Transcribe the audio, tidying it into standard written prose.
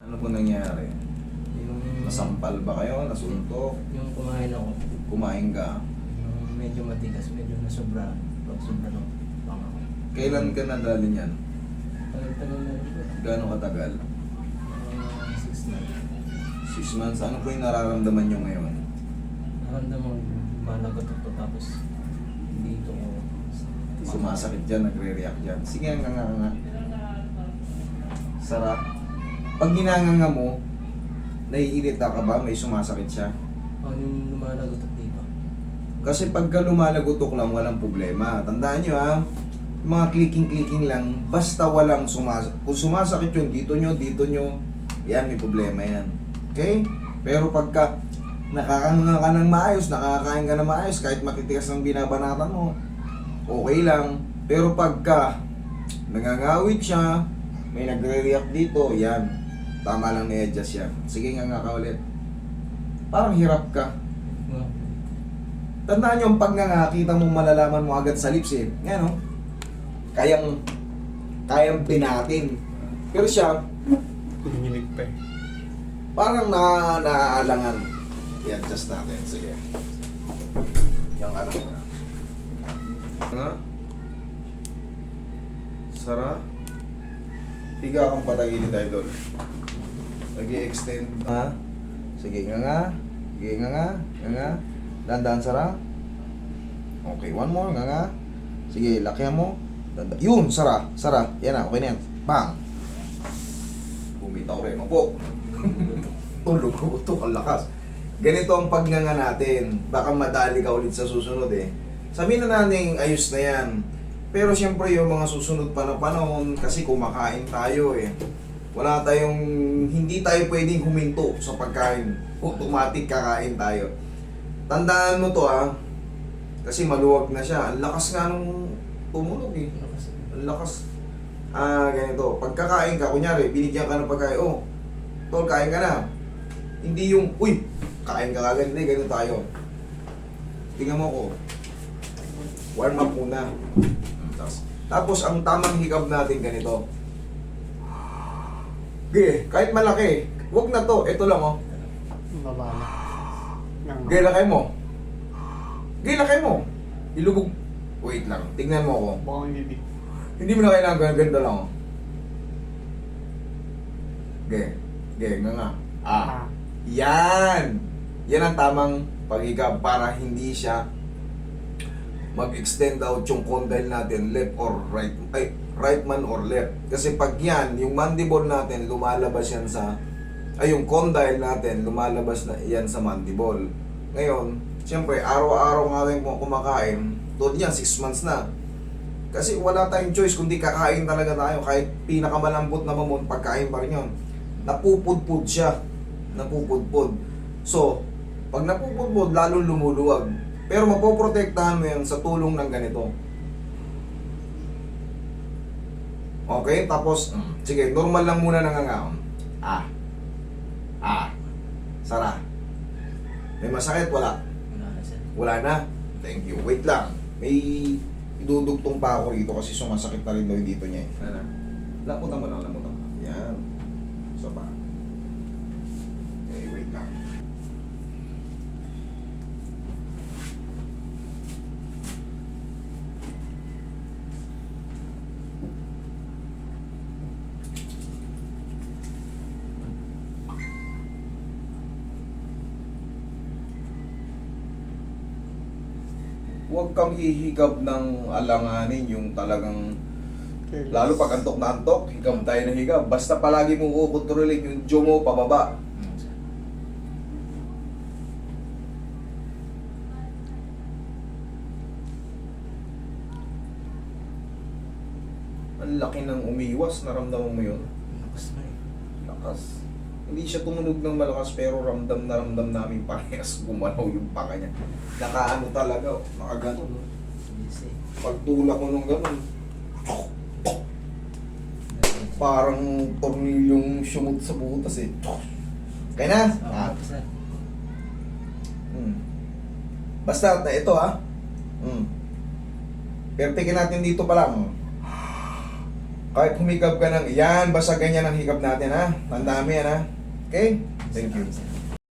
Ano po nangyari? Yung, Nasampal ba kayo? Nasuntok? yung kumain ako, Kumain ka? yung medyo matigas, medyo nasobra. Pag sobra ng pang ako. Kailan ka nadali niyan? Tagal-tagal na rin po. Gaano katagal? 6 na. 6 months. Ano po yung nararamdaman nyo ngayon? Naramdaman malagot ako tapos dito ko. Sumasakit dyan, nagre-react dyan. Sige, nga. Sarap. Pag ginanganga mo, naiirita ka ba? May sumasakit siya? Yung lumalagot ako dito. Kasi pagka lumalagotok lang, walang problema. Tandaan nyo ha, yung mga clicking lang, basta walang sumasakit. Kung sumasakit yun, dito nyo, yan, may problema yan. Okay? Pero pagka nakakanga ka ng maayos, nakakain ka ng maayos, kahit matitigas ng binabanatan mo, okay lang. Pero pagka nangangawit siya, may nagre-react dito, yan. Tama lang ni-adjust yan. Sige nga ka ulit. Parang hirap ka. Tandaan nyo, ang pagnangakita mo, malalaman mo agad sa lips eh. Yan o. Kayang pinatin. Pero siya, Nanginig pa eh. parang naaalangan. I-adjust natin. Sige. Yung ano mo na. Nga? Sara? Higa kang patagilid tayo doon. Nag-i-extend. Ha? Sige nga. Sige nga. Dandan Sara. Okay, one more. Nga. Sige, lakihan mo. Dandan. Yun, Sara. Yan na, okay na yan. Bang! Bumitaw rin. Opo. Tulog ko ito, ang lakas. Ganito ang pagnanga natin. Baka madali ka ulit sa susunod eh. Sabihin na natin, ayos na yan. Pero siyempre yung mga susunod pa na panahon, kasi kumakain tayo eh. Wala tayong, hindi tayo pwedeng huminto sa pagkain. Automatic kakain tayo. Tandaan mo to ha. Kasi maluwag na siya. Ang lakas nga nung tumunog eh. Ang lakas. Ganito. Pagkakain ka, kunyari, binigyan ka ng pagkain. Oh, tol, kain ka na. Hindi yung, uy, kain ka kagad. Hindi, ganun tayo. Tingnan mo ko. Warm up muna. Tapos, ang tamang hikab natin ganito. Okay, kahit malaki. Huwag na to. Ito lang, oh. Baba na. Okay, lakay mo. Okay, lakay mo. Ilubog. Wait lang. Tingnan mo ako. Baka hindi. Hindi mo na kailangan ganito lang, oh. Okay. Okay, nga. Yan! Yan ang tamang paghikab para hindi siya mag-extend out yung condyle natin left or right. Ay, right man or left. Kasi pag yan, yung mandible natin, lumalabas yan sa yung condyle natin, lumalabas na yan sa mandible. Ngayon, siyempre, araw-araw nga rin po kumakain. Tulad yan, 6 months na. Kasi wala tayong choice kundi kakain talaga tayo. Kahit pinakamalambot na mamon, pagkain pa rin yun. Napupudpud siya. Napupudpud. So, pag napupudpud, lalong lumuluwag. Pero mapoprotektahan mo yan sa tulong ng ganito. Okay, tapos, sige, normal lang muna nangangaon. Sara. May masakit? Wala. Wala na sir. Wala na. Thank you. Wait lang. May idudugtong pa ako rito kasi sumasakit na rin daw yung dito niya eh. Ano? Lamutan mo lang. Yan. So pa. Okay, wait lang. Huwag kang hihigab ng alanganin yung talagang, lalo pag antok na antok, higab tayo ng higab. Basta palagi mong kukontrolin yung jaw mo pababa. Ang laki ng umiwas, naramdaman mo yun? Lakas na eh. Lakas. Hindi siya tumunog ng malakas pero ramdam na ramdam namin parehas gumalaw yung panga niya. Nakaano talaga, nakagano. Yes eh. Pagtulak ko nung gano'n, parang tornilyong sumot sa butas eh. Kaya na? Sir. Basta, ito ha. Pertikin natin dito pa lang. Kahit humikab ka ng, yan, basta ganyan ang hikab natin ha. Tandaan mo yan ha. Okay? Thank you. Salamat, sir.